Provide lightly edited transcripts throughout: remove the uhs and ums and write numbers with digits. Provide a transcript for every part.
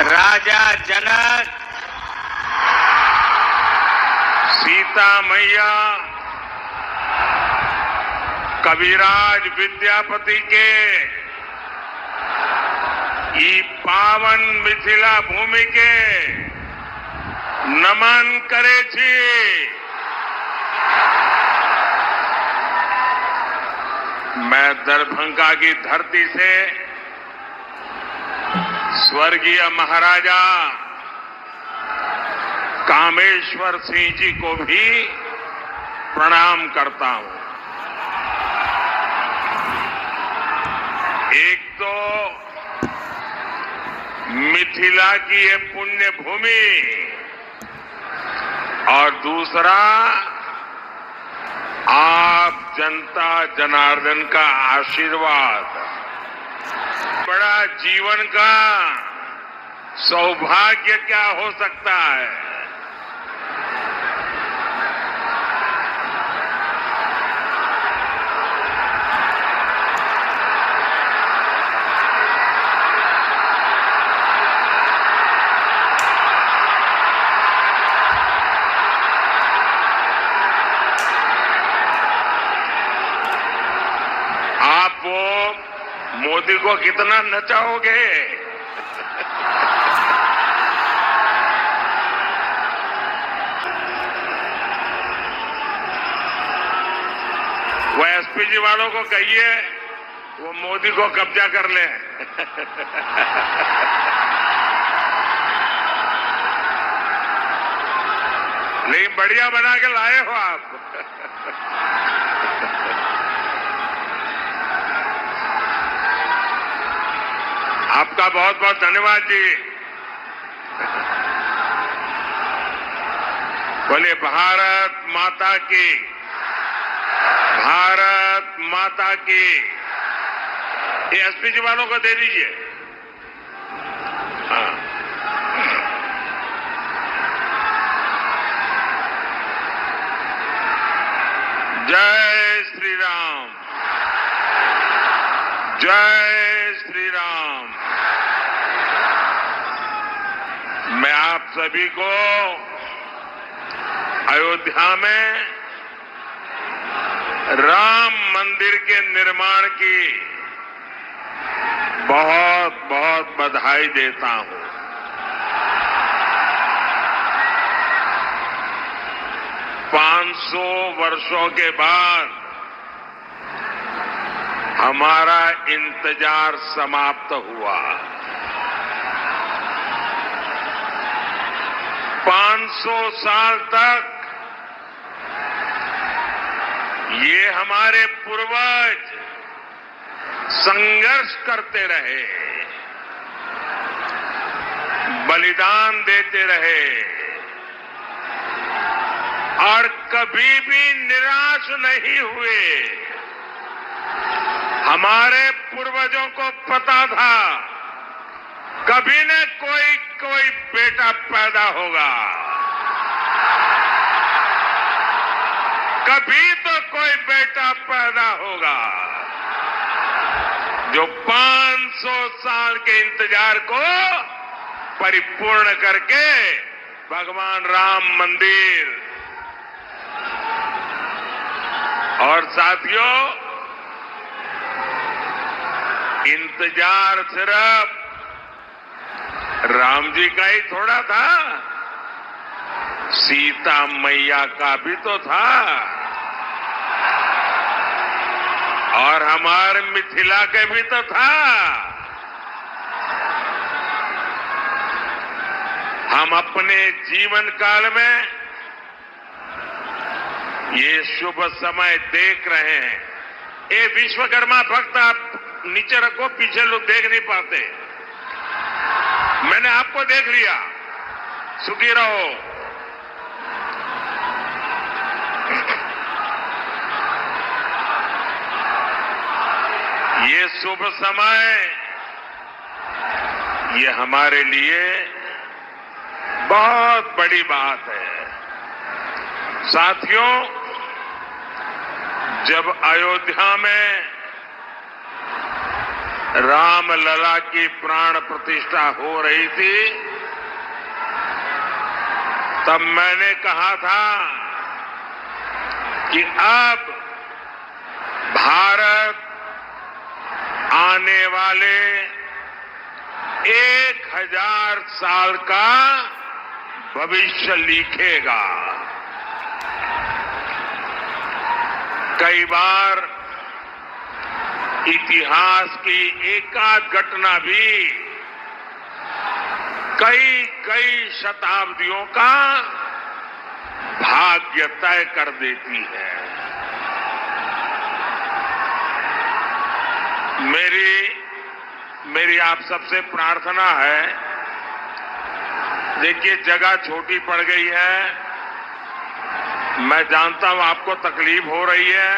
राजा जनक सीता मैया कविराज विद्यापति के ई पावन मिथिला भूमि के नमन करे छी। मैं दरभंगा की धरती से स्वर्गीय महाराजा कामेश्वर सिंह जी को भी प्रणाम करता हूं। एक तो मिथिला की ये पुण्य भूमि और दूसरा आप जनता जनार्दन का आशीर्वाद बड़ा जीवन का सौभाग्य क्या हो सकता है। आप वो मोदी को कितना नचाओगे? वो एसपीजी वालों को कहिए वो मोदी को कब्जा कर ले। लेकिन बढ़िया बना के लाए हो आप। आपका बहुत बहुत धन्यवाद जी। बोले भारत माता की, भारत माता की। ये एसपीजी वालों को दे दीजिए। हाँ। जय श्री राम, जय श्री राम। मैं आप सभी को अयोध्या में राम मंदिर के निर्माण की बहुत बहुत बधाई देता हूं। पांच 500 वर्षों के बाद हमारा इंतजार समाप्त हुआ। 500 साल तक ये हमारे पूर्वज संघर्ष करते रहे, बलिदान देते रहे और कभी भी निराश नहीं हुए। हमारे पूर्वजों को पता था कभी न कोई बेटा पैदा होगा, कभी तो कोई बेटा पैदा होगा जो 500 साल के इंतजार को परिपूर्ण करके भगवान राम मंदिर। और साथियों, इंतजार सिर्फ राम जी का ही थोड़ा था, सीता मैया का भी तो था और हमारे मिथिला के भी तो था। हम अपने जीवन काल में ये शुभ समय देख रहे हैं। ये विश्वकर्मा भक्त आप नीचे रखो, पीछे लोग देख नहीं पाते। मैंने आपको देख लिया, सुखी रहो। ये शुभ समय ये हमारे लिए बहुत बड़ी बात है। साथियों, जब अयोध्या में रामलला की प्राण प्रतिष्ठा हो रही थी, तब मैंने कहा था कि अब भारत आने वाले 1000 साल का भविष्य लिखेगा। कई बार इतिहास की एकाध घटना भी कई शताब्दियों का भाग्य तय कर देती है। मेरी आप सबसे प्रार्थना है, देखिए जगह छोटी पड़ गई है, मैं जानता हूं आपको तकलीफ हो रही है,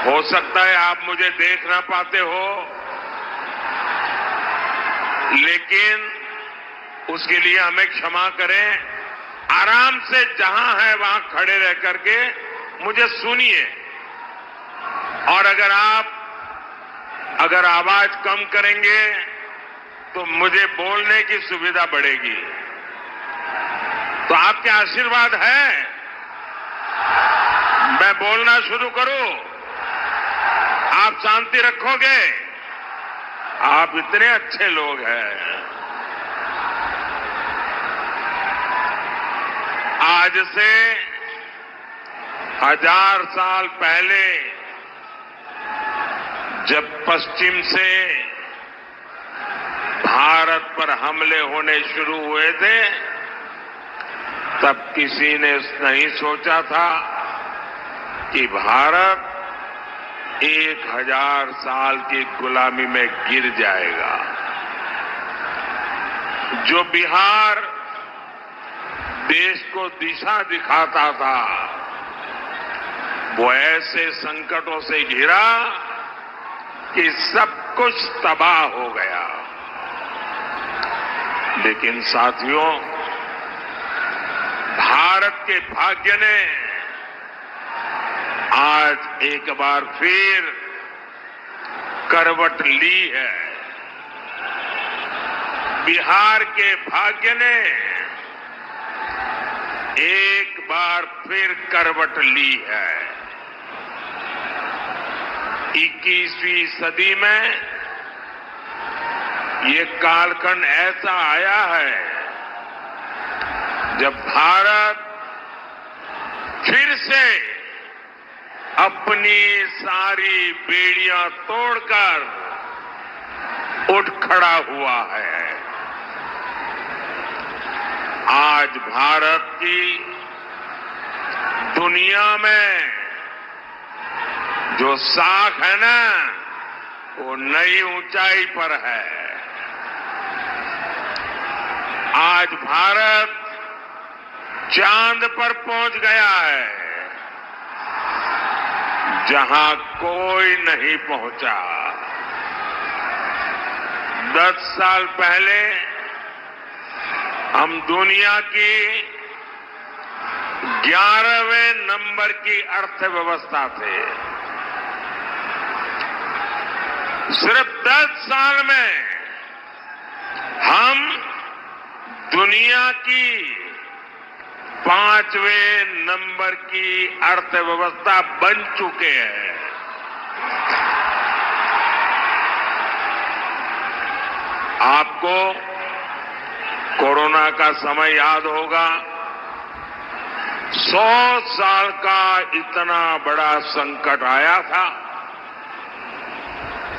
हो सकता है आप मुझे देख ना पाते हो, लेकिन उसके लिए हमें क्षमा करें। आराम से जहां है वहां खड़े रह करके मुझे सुनिए, और अगर आवाज कम करेंगे तो मुझे बोलने की सुविधा बढ़ेगी। तो आपके आशीर्वाद है मैं बोलना शुरू करूं? आप शांति रखोगे? आप इतने अच्छे लोग हैं। आज से 1000 साल पहले जब पश्चिम से भारत पर हमले होने शुरू हुए थे, तब किसी ने नहीं सोचा था कि भारत 1000 साल की गुलामी में गिर जाएगा। जो बिहार देश को दिशा दिखाता था, वो ऐसे संकटों से घिरा कि सब कुछ तबाह हो गया। लेकिन साथियों, भारत के भाग्य ने आज एक बार फिर करवट ली है। बिहार के भाग्य ने एक बार फिर करवट ली है। 21वीं सदी में ये कालखंड ऐसा आया है जब भारत फिर से अपनी सारी बेड़ियां तोड़कर उठ खड़ा हुआ है। आज भारत की दुनिया में जो साख है ना, वो नई ऊंचाई पर है। आज भारत चांद पर पहुंच गया है, जहां कोई नहीं पहुंचा। 10 साल पहले हम दुनिया की 11वें नंबर की अर्थव्यवस्था थे। सिर्फ 10 साल में हम दुनिया की 5वें नंबर की अर्थव्यवस्था बन चुके हैं। आपको कोरोना का समय याद होगा। 100 साल का इतना बड़ा संकट आया था।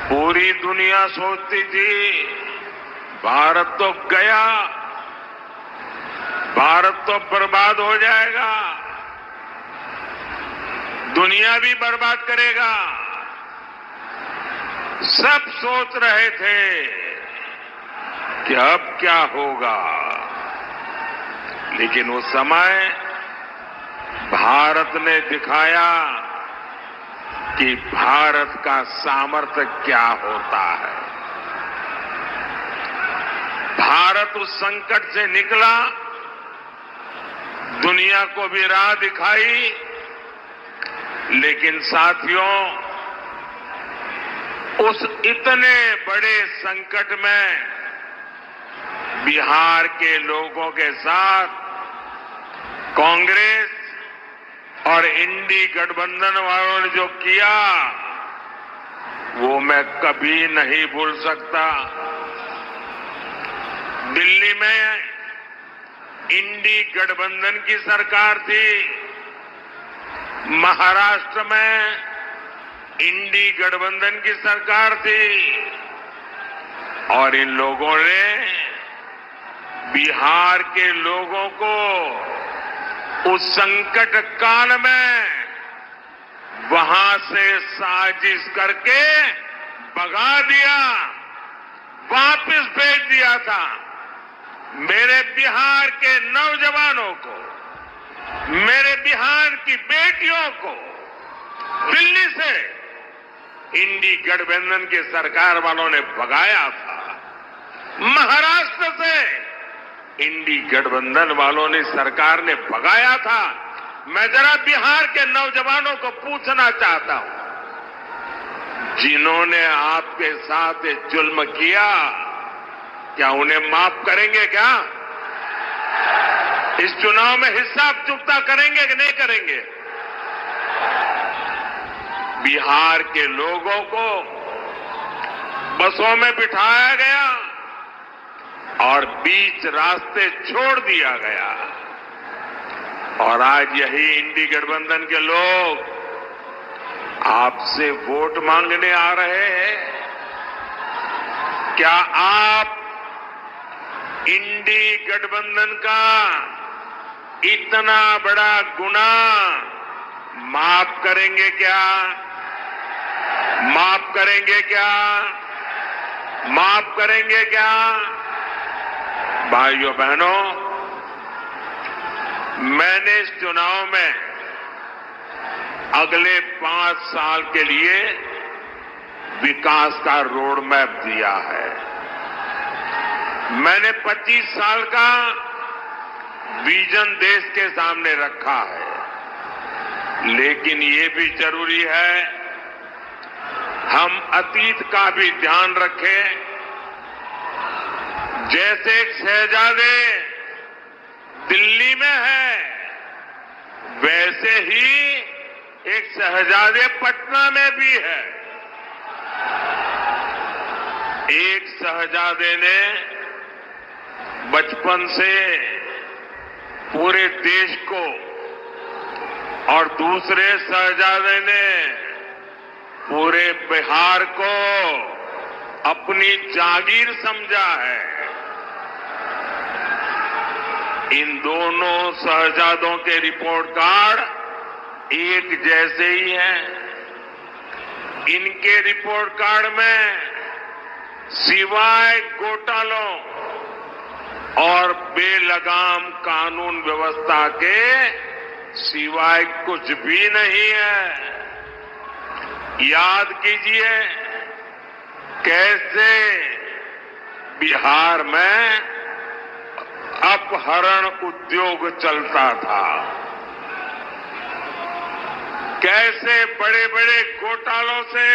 पूरी दुनिया सोचती थी भारत तो गया, भारत तो बर्बाद हो जाएगा, दुनिया भी बर्बाद करेगा। सब सोच रहे थे कि अब क्या होगा, लेकिन उस समय भारत ने दिखाया कि भारत का सामर्थ्य क्या होता है। भारत उस संकट से निकला, दुनिया को भी राह दिखाई। लेकिन साथियों, उस इतने बड़े संकट में बिहार के लोगों के साथ कांग्रेस और इंडी गठबंधन वालों ने जो किया वो मैं कभी नहीं भूल सकता। दिल्ली में इंडी गठबंधन की सरकार थी, महाराष्ट्र में इंडी गठबंधन की सरकार थी और इन लोगों ने बिहार के लोगों को उस संकट काल में वहां से साजिश करके भगा दिया, वापस भेज दिया था। मेरे बिहार के नौजवानों को, मेरे बिहार की बेटियों को दिल्ली से इंडी गठबंधन की सरकार वालों ने भगाया था। महाराष्ट्र से इंडी गठबंधन वालों ने सरकार ने भगाया था। मैं जरा बिहार के नौजवानों को पूछना चाहता हूं, जिन्होंने आपके साथ ये जुल्म किया, क्या उन्हें माफ करेंगे? क्या इस चुनाव में हिसाब चुकता करेंगे कि नहीं करेंगे? बिहार के लोगों को बसों में बिठाया गया और बीच रास्ते छोड़ दिया गया और आज यही इंडी गठबंधन के लोग आपसे वोट मांगने आ रहे हैं। क्या आप इंडी गठबंधन का इतना बड़ा गुनाह माफ करेंगे क्या? माफ करेंगे क्या? माफ करेंगे क्या? भाइयों बहनों, मैंने इस चुनाव में अगले 5 साल के लिए विकास का रोड मैप दिया है। मैंने 25 साल का विजन देश के सामने रखा है, लेकिन ये भी जरूरी है हम अतीत का भी ध्यान रखें। जैसे एक शहजादे दिल्ली में है, वैसे ही एक शहजादे पटना में भी है। एक शहजादे ने बचपन से पूरे देश को और दूसरे शहजादे ने पूरे बिहार को अपनी जागीर समझा है। इन दोनों शहजादों के रिपोर्ट कार्ड एक जैसे ही हैं। इनके रिपोर्ट कार्ड में सिवाय घोटालों और बेलगाम कानून व्यवस्था के सिवाय कुछ भी नहीं है। याद कीजिए कैसे बिहार में अपहरण उद्योग चलता था, कैसे बड़े बड़े घोटालों से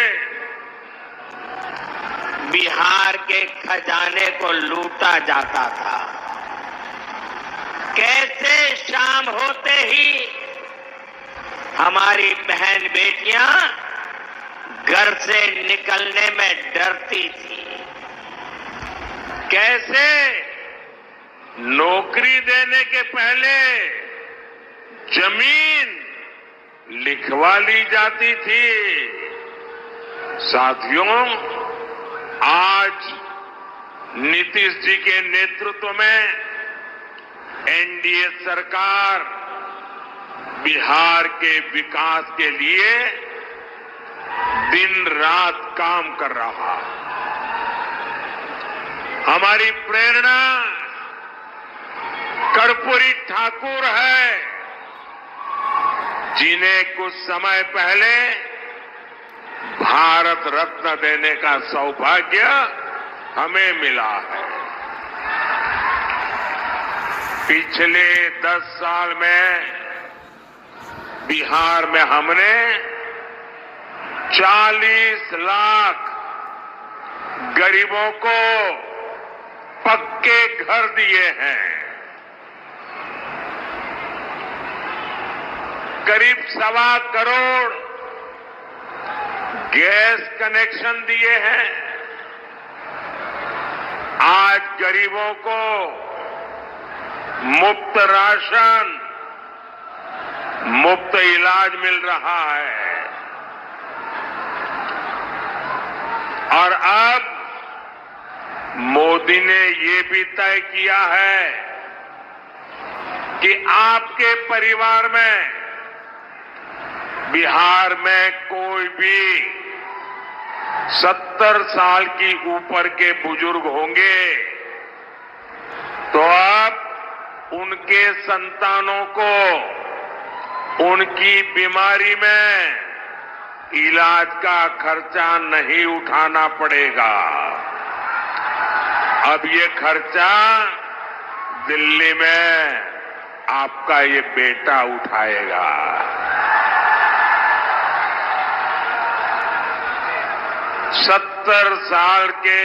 बिहार के खजाने को लूटा जाता था, कैसे शाम होते ही हमारी बहन बेटियां घर से निकलने में डरती थी, कैसे नौकरी देने के पहले जमीन लिखवा ली जाती थी। साथियों, आज नीतीश जी के नेतृत्व में एनडीए सरकार बिहार के विकास के लिए दिन रात काम कर रहा है। हमारी प्रेरणा कर्पूरी ठाकुर है, जिन्हें कुछ समय पहले भारत रत्न देने का सौभाग्य हमें मिला है। पिछले 10 साल में बिहार में हमने 40 लाख गरीबों को पक्के घर दिए हैं, करीब 1.25 करोड़ गैस कनेक्शन दिए हैं। आज गरीबों को मुफ्त राशन, मुफ्त इलाज मिल रहा है। और अब मोदी ने ये भी तय किया है कि आपके परिवार में बिहार में कोई भी 70 साल की ऊपर के बुजुर्ग होंगे तो अब उनके संतानों को उनकी बीमारी में इलाज का खर्चा नहीं उठाना पड़ेगा। अब ये खर्चा दिल्ली में आपका ये बेटा उठाएगा। 70 साल के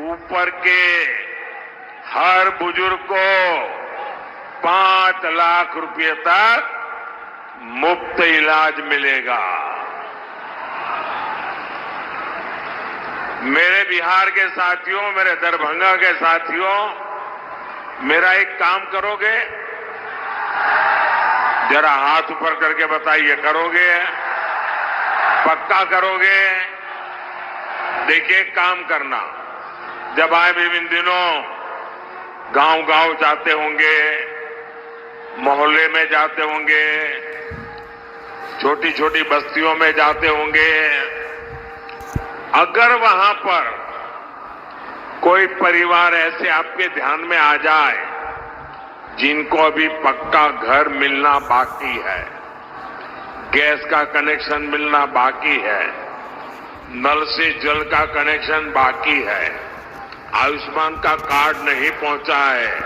ऊपर के हर बुजुर्ग को 5 लाख रुपए तक मुफ्त इलाज मिलेगा। मेरे बिहार के साथियों, मेरे दरभंगा के साथियों, मेरा एक काम करोगे? जरा हाथ ऊपर करके बताइए, करोगे? पक्का करोगे? देखिए, काम करना। जब आए भी इन दिनों गांव-गांव जाते होंगे, मोहल्ले में जाते होंगे, छोटी छोटी बस्तियों में जाते होंगे, अगर वहां पर कोई परिवार ऐसे आपके ध्यान में आ जाए जिनको अभी पक्का घर मिलना बाकी है, गैस का कनेक्शन मिलना बाकी है, नल से जल का कनेक्शन बाकी है, आयुष्मान का कार्ड नहीं पहुंचा है,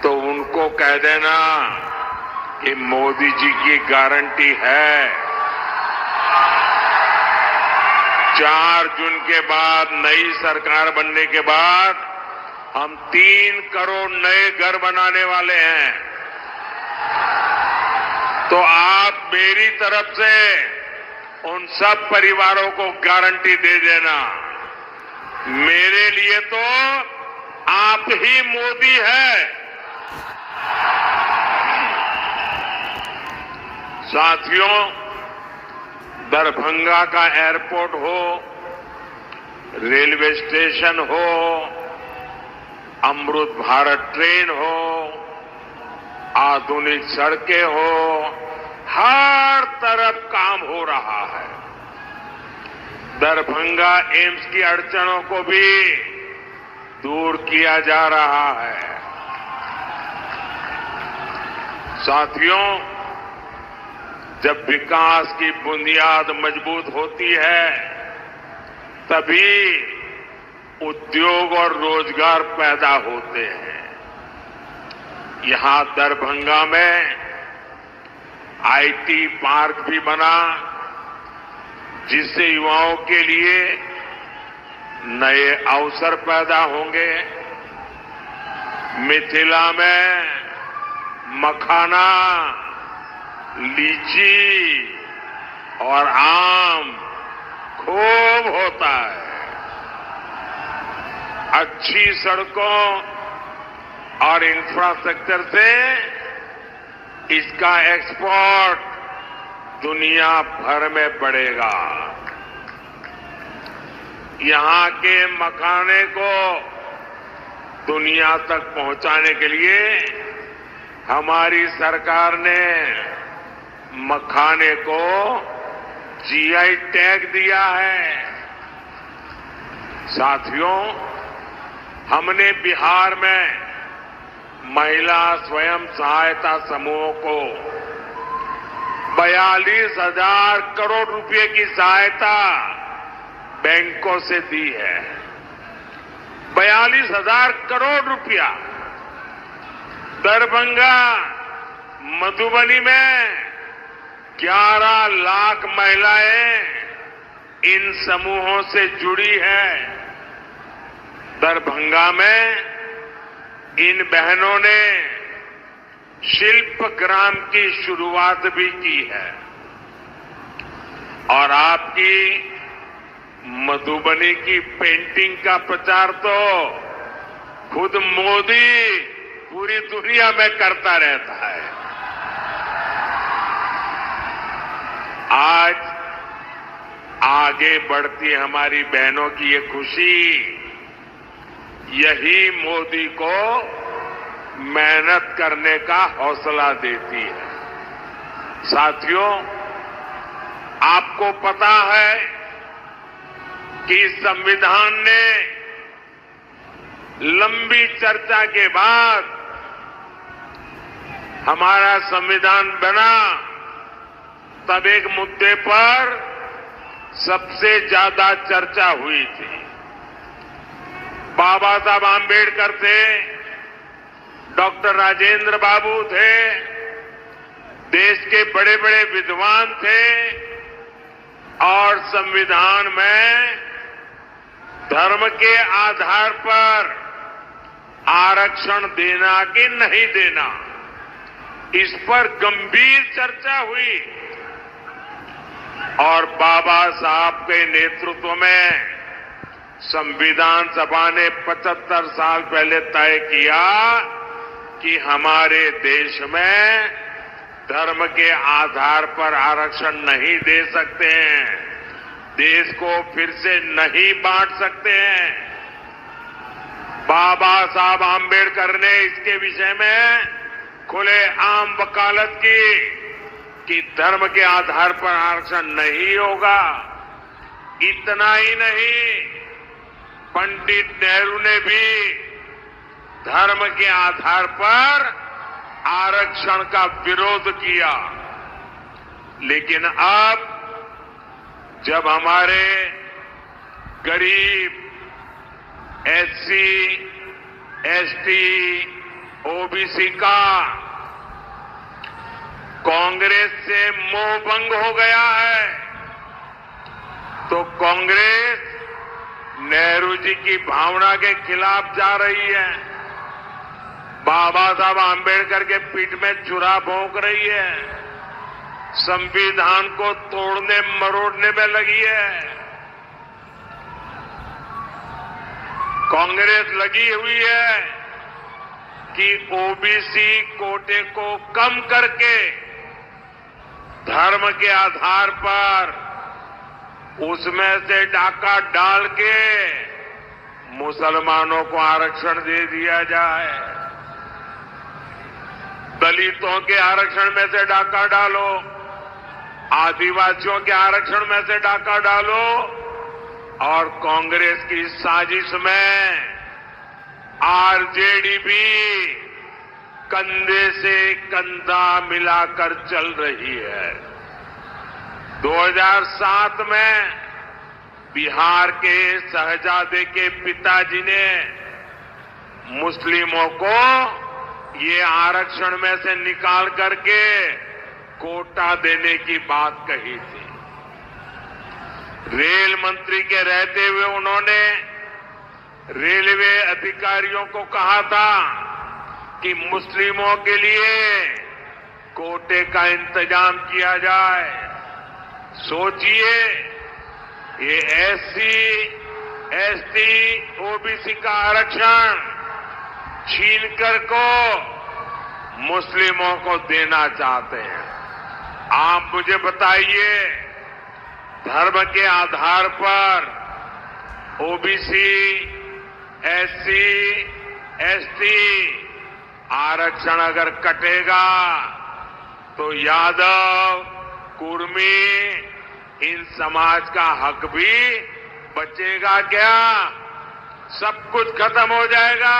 तो उनको कह देना कि मोदी जी की गारंटी है 4 जून के बाद, नई सरकार बनने के बाद हम 3 करोड़ नए घर बनाने वाले हैं। तो आप मेरी तरफ से उन सब परिवारों को गारंटी दे देना, मेरे लिए तो आप ही मोदी है। साथियों, दरभंगा का एयरपोर्ट हो, रेलवे स्टेशन हो, अमृत भारत ट्रेन हो, आधुनिक सड़कें हो, हर तरफ काम हो रहा है। दरभंगा एम्स की अड़चनों को भी दूर किया जा रहा है। साथियों, जब विकास की बुनियाद मजबूत होती है तभी उद्योग और रोजगार पैदा होते हैं। यहां दरभंगा में आईटी पार्क भी बना, जिससे युवाओं के लिए नए अवसर पैदा होंगे। मिथिला में मखाना, लीची और आम खूब होता है। अच्छी सड़कों और इंफ्रास्ट्रक्चर से इसका एक्सपोर्ट दुनिया भर में बढ़ेगा। यहां के मखाने को दुनिया तक पहुंचाने के लिए हमारी सरकार ने मखाने को जीआई टैग दिया है। साथियों, हमने बिहार में महिला स्वयं सहायता समूहों को 42,000 करोड़ रुपए की सहायता बैंकों से दी है। 42,000 करोड़ रुपया। दरभंगा, मधुबनी में 11 लाख महिलाएं इन समूहों से जुड़ी है। दरभंगा में इन बहनों ने शिल्प ग्राम की शुरुआत भी की है और आपकी मधुबनी की पेंटिंग का प्रचार तो खुद मोदी पूरी दुनिया में करता रहता है। आज आगे बढ़ती हमारी बहनों की ये खुशी यही मोदी को मेहनत करने का हौसला देती है। साथियों, आपको पता है कि संविधान ने लंबी चर्चा के बाद हमारा संविधान बना, तब एक मुद्दे पर सबसे ज्यादा चर्चा हुई थी। बाबा साहब आम्बेडकर थे, डॉक्टर राजेंद्र बाबू थे, देश के बड़े बड़े विद्वान थे और संविधान में धर्म के आधार पर आरक्षण देना कि नहीं देना, इस पर गंभीर चर्चा हुई और बाबा साहब के नेतृत्व में संविधान सभा ने 75 साल पहले तय किया कि हमारे देश में धर्म के आधार पर आरक्षण नहीं दे सकते हैं, देश को फिर से नहीं बांट सकते हैं। बाबा साहब आम्बेडकर ने इसके विषय में खुले आम वकालत की कि धर्म के आधार पर आरक्षण नहीं होगा। इतना ही नहीं, पंडित नेहरू ने भी धर्म के आधार पर आरक्षण का विरोध किया। लेकिन अब जब हमारे गरीब एससी, एसटी, ओबीसी का कांग्रेस से मोह भंग हो गया है, तो कांग्रेस नेहरू जी की भावना के खिलाफ जा रही है, बाबा साहब आम्बेडकर के पीठ में छुरा भोंक रही है, संविधान को तोड़ने मरोड़ने में लगी है। कांग्रेस लगी हुई है कि ओबीसी कोटे को कम करके धर्म के आधार पर उसमें से डाका डाल के मुसलमानों को आरक्षण दे दिया जाए। दलितों के आरक्षण में से डाका डालो, आदिवासियों के आरक्षण में से डाका डालो और कांग्रेस की साजिश में आरजेडी भी कंधे से कंधा मिलाकर चल रही है। 2007 में बिहार के शहजादे के पिताजी ने मुस्लिमों को ये आरक्षण में से निकाल करके कोटा देने की बात कही थी। रेल मंत्री के रहते हुए उन्होंने रेलवे अधिकारियों को कहा था कि मुस्लिमों के लिए कोटे का इंतजाम किया जाए। सोचिए, ये एससी, एसटी, ओबीसी का आरक्षण छीनकर को मुस्लिमों को देना चाहते हैं। आप मुझे बताइए, धर्म के आधार पर ओबीसी, एससी, एसटी आरक्षण अगर कटेगा तो यादव, कुर्मी, इन समाज का हक भी बचेगा क्या? सब कुछ खत्म हो जाएगा।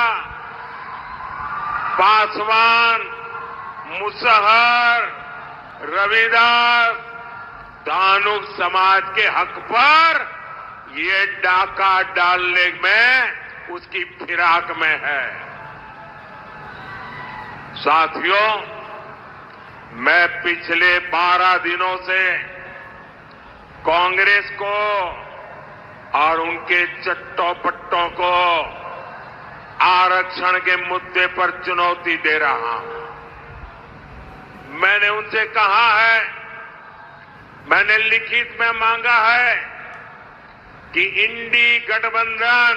पासवान, मुसहर, रविदास, दानुक समाज के हक पर ये डाका डालने में उसकी फिराक में है। साथियों, मैं पिछले 12 दिनों से कांग्रेस को और उनके चट्टोपट्टों को आरक्षण के मुद्दे पर चुनौती दे रहा हूं। मैंने उनसे कहा है, मैंने लिखित में मांगा है कि इंडी गठबंधन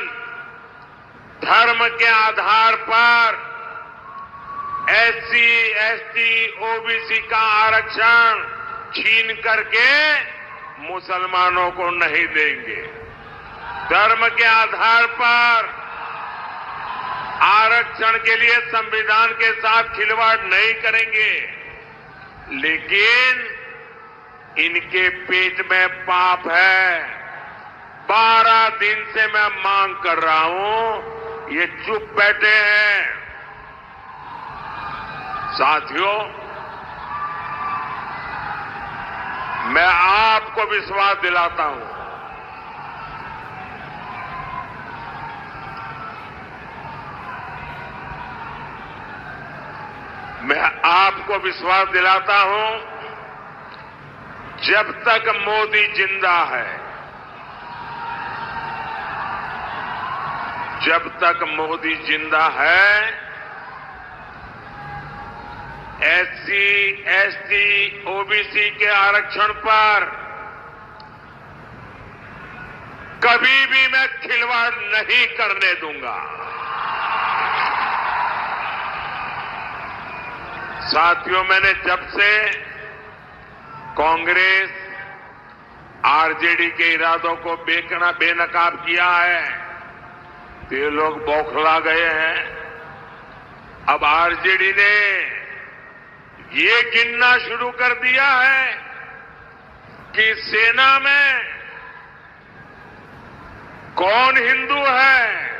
धर्म के आधार पर एससी, एसटी, ओबीसी का आरक्षण छीन करके मुसलमानों को नहीं देंगे। धर्म के आधार पर आरक्षण के लिए संविधान के साथ खिलवाड़ नहीं करेंगे, लेकिन इनके पेट में पाप है। 12 दिन से मैं मांग कर रहा हूं, ये चुप बैठे हैं। साथियों, मैं आपको विश्वास दिलाता हूं, मैं आपको विश्वास दिलाता हूं, जब तक मोदी जिंदा है, जब तक मोदी जिंदा है, एससी, एसटी, ओबीसी के आरक्षण पर कभी भी मैं खिलवाड़ नहीं करने दूंगा। साथियों, मैंने जब से कांग्रेस, आरजेडी के इरादों को बेनकाब किया है, तो ये लोग बौखला गए हैं। अब आरजेडी ने ये गिनना शुरू कर दिया है कि सेना में कौन हिंदू है,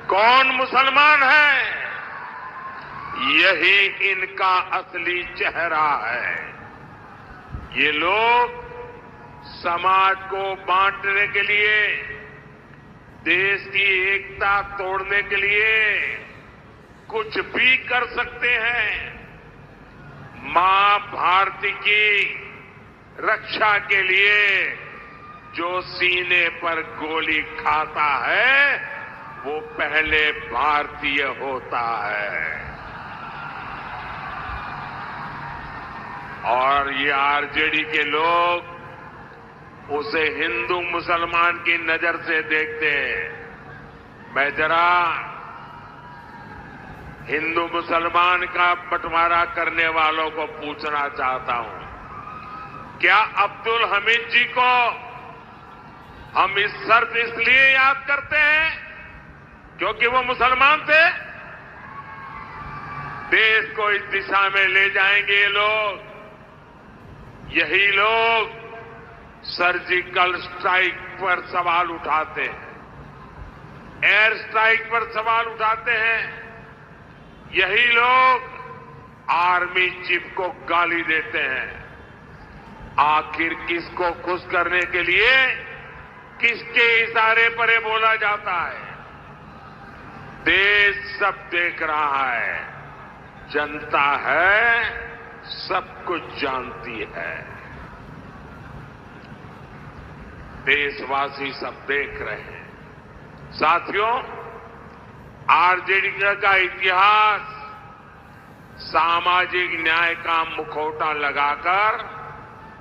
कौन मुसलमान है। यही इनका असली चेहरा है। ये लोग समाज को बांटने के लिए, देश की एकता तोड़ने के लिए कुछ भी कर सकते हैं। मां भारती की रक्षा के लिए जो सीने पर गोली खाता है, वो पहले भारतीय होता है। और ये आरजेडी के लोग उसे हिंदू मुसलमान की नजर से देखते हैं। मैं जरा हिंदू मुसलमान का बंटवारा करने वालों को पूछना चाहता हूं, क्या अब्दुल हमीद जी को हम इस शर्त इसलिए याद करते हैं क्योंकि वो मुसलमान थे? देश को इस दिशा में ले जाएंगे ये लोग। यही लोग सर्जिकल स्ट्राइक पर सवाल उठाते हैं, एयर स्ट्राइक पर सवाल उठाते हैं। यही लोग आर्मी चीफ को गाली देते हैं। आखिर किसको खुश करने के लिए किसके इशारे पर ये बोला जाता है? देश सब देख रहा है, जनता है, सब कुछ जानती है। देशवासी सब देख रहे हैं। साथियों, आरजेडी का इतिहास सामाजिक न्याय का मुखौटा लगाकर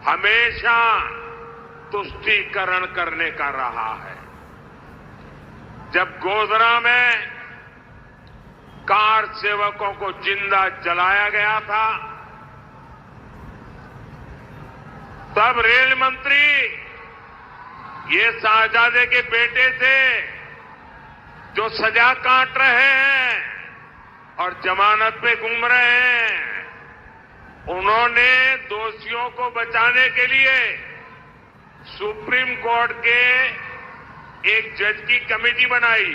हमेशा तुष्टीकरण करने का रहा है। जब गोधरा में कार सेवकों को जिंदा जलाया गया था, तब रेल मंत्री ये शाहजादे के बेटे थे जो सजा काट रहे हैं और जमानत पे घूम रहे हैं। उन्होंने दोषियों को बचाने के लिए सुप्रीम कोर्ट के एक जज की कमेटी बनाई,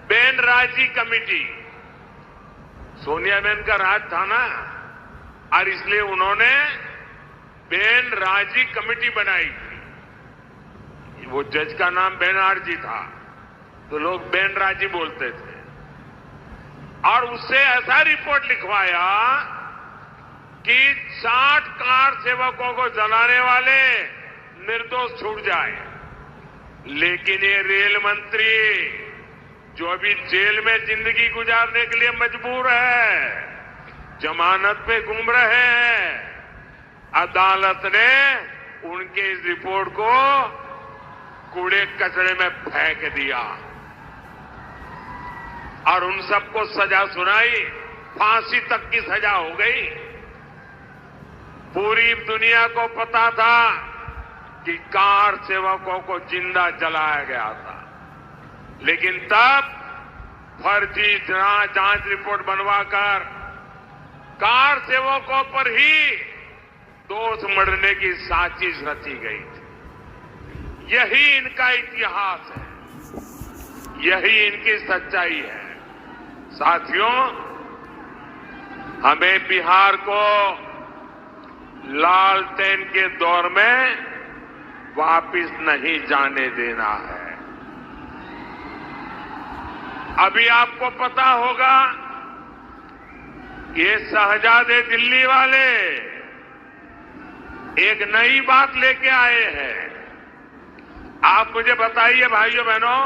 बेन राजी कमेटी। सोनिया बेन का राज था ना, और इसलिए उन्होंने बेन राजी कमेटी बनाई थी। वो जज का नाम बेनर्जी था, तो लोग बेन राजी बोलते थे। और उससे ऐसा रिपोर्ट लिखवाया कि 60 कार सेवकों को जलाने वाले निर्दोष छूट जाए। लेकिन ये रेल मंत्री जो अभी जेल में जिंदगी गुजारने के लिए मजबूर है, जमानत पे घूम रहे हैं, अदालत ने उनके इस रिपोर्ट को कूड़े कचरे में फेंक दिया और उन सबको सजा सुनाई, फांसी तक की सजा हो गई। पूरी दुनिया को पता था कि कार सेवकों को जिंदा जलाया गया था, लेकिन तब फर्जी जांच रिपोर्ट बनवाकर कार सेवकों पर ही दोष मढ़ने की साजिश रची गई थी। यही इनका इतिहास है, यही इनकी सच्चाई है। साथियों, हमें बिहार को लालटेन के दौर में वापिस नहीं जाने देना है। अभी आपको पता होगा, ये शहजादे दिल्ली वाले एक नई बात लेके आए हैं। आप मुझे बताइए भाइयों बहनों,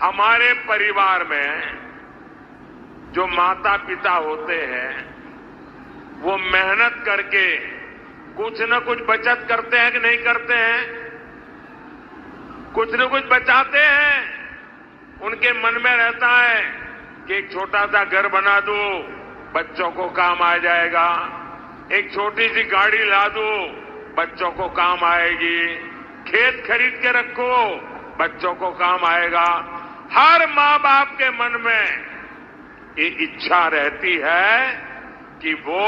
हमारे परिवार में जो माता पिता होते हैं वो मेहनत करके कुछ न कुछ बचत करते हैं कि नहीं करते हैं? कुछ न कुछ बचाते हैं। उनके मन में रहता है कि एक छोटा सा घर बना दूं, बच्चों को काम आ जाएगा, एक छोटी सी गाड़ी ला दूं, बच्चों को काम आएगी, खेत खरीद के रखो, बच्चों को काम आएगा। हर माँ बाप के मन में ये इच्छा रहती है कि वो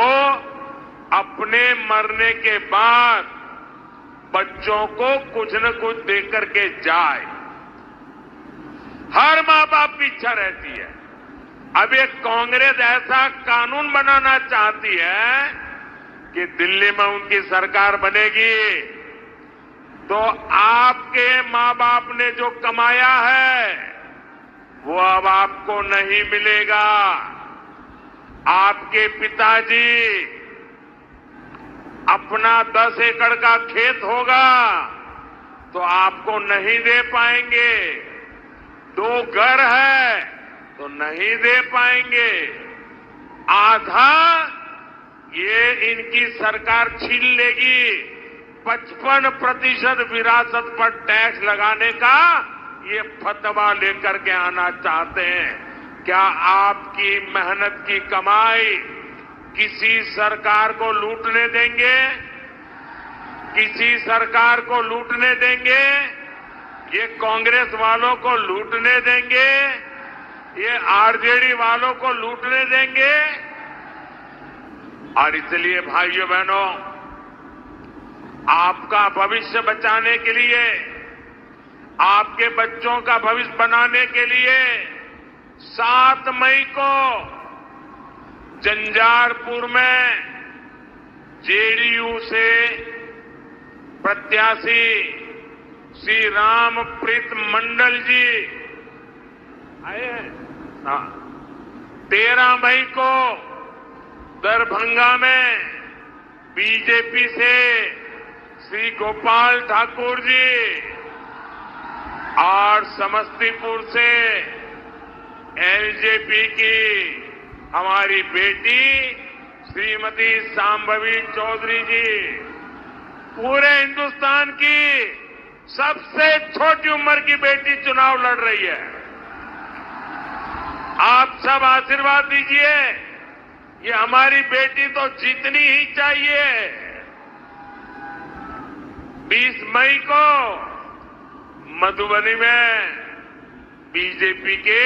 अपने मरने के बाद बच्चों को कुछ न कुछ देकर के जाए। हर माँ बाप की इच्छा रहती है। अब एक कांग्रेस ऐसा कानून बनाना चाहती है कि दिल्ली में उनकी सरकार बनेगी तो आपके माँ बाप ने जो कमाया है वो अब आपको नहीं मिलेगा। आपके पिताजी अपना 10 एकड़ का खेत होगा तो आपको नहीं दे पाएंगे, 2 घर है तो नहीं दे पाएंगे, आधा ये इनकी सरकार छीन लेगी। 55% विरासत पर टैक्स लगाने का ये फतवा लेकर के आना चाहते हैं। क्या आपकी मेहनत की कमाई किसी सरकार को लूटने देंगे? किसी सरकार को लूटने देंगे? ये कांग्रेस वालों को लूटने देंगे? ये आरजेडी वालों को लूटने देंगे? और इसलिए भाइयों बहनों, आपका भविष्य बचाने के लिए, आपके बच्चों का भविष्य बनाने के लिए 7 मई को झंझारपुर में जेडीयू से प्रत्याशी श्री रामप्रीत मंडल जी आए हैं। 13 मई को दरभंगा में बीजेपी से श्री गोपाल ठाकुर जी और समस्तीपुर से एलजेपी की हमारी बेटी श्रीमती सांभवी चौधरी जी, पूरे हिंदुस्तान की सबसे छोटी उम्र की बेटी चुनाव लड़ रही है। आप सब आशीर्वाद दीजिए, ये हमारी बेटी तो जीतनी ही चाहिए। 20 मई को मधुबनी में बीजेपी के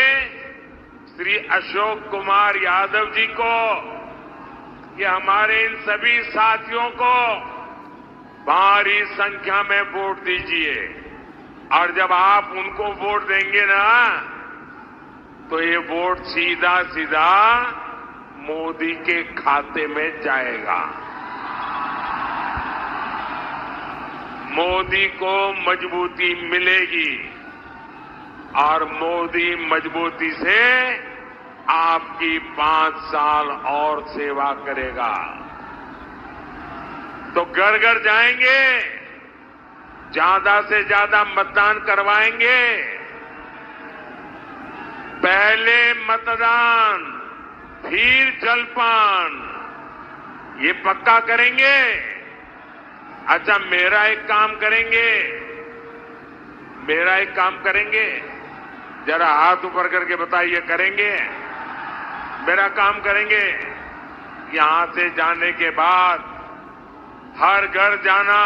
श्री अशोक कुमार यादव जी को, ये हमारे इन सभी साथियों को भारी संख्या में वोट दीजिए। और जब आप उनको वोट देंगे ना, तो ये वोट सीधा सीधा मोदी के खाते में जाएगा। मोदी को मजबूती मिलेगी और मोदी मजबूती से आपकी 5 साल और सेवा करेगा। तो घर घर जाएंगे, ज्यादा से ज्यादा मतदान करवाएंगे। पहले मतदान फिर जलपान, ये पक्का करेंगे। अच्छा, मेरा एक काम करेंगे, जरा हाथ ऊपर करके बताइए, करेंगे? मेरा काम करेंगे। यहां से जाने के बाद हर घर जाना,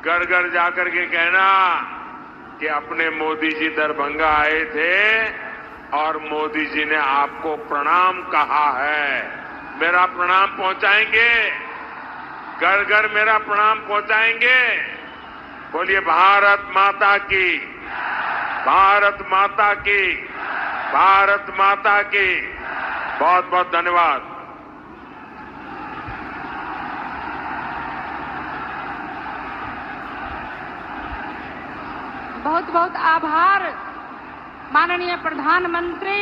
घर घर जाकर के कहना कि अपने मोदी जी दरभंगा आए थे और मोदी जी ने आपको प्रणाम कहा है। मेरा प्रणाम पहुंचाएंगे, घर घर मेरा प्रणाम पहुंचाएंगे। बोलिए भारत माता की, भारत माता की, भारत माता की। बहुत बहुत धन्यवाद। बहुत बहुत आभार माननीय प्रधानमंत्री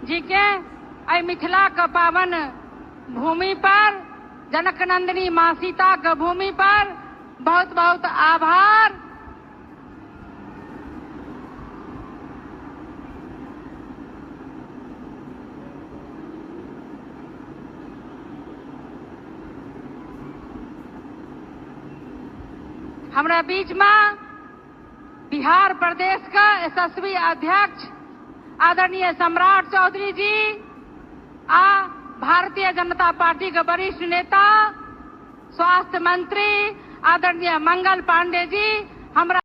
जी के आई मिथिला का पावन भूमि पर, जनक नंदिनी मां सीता के भूमि पर बहुत बहुत आभार। हमारा बीच में बिहार प्रदेश का यशस्वी अध्यक्ष आदरणीय सम्राट चौधरी जी आ भारतीय जनता पार्टी के वरिष्ठ नेता स्वास्थ्य मंत्री आदरणीय मंगल पांडे जी, हमरा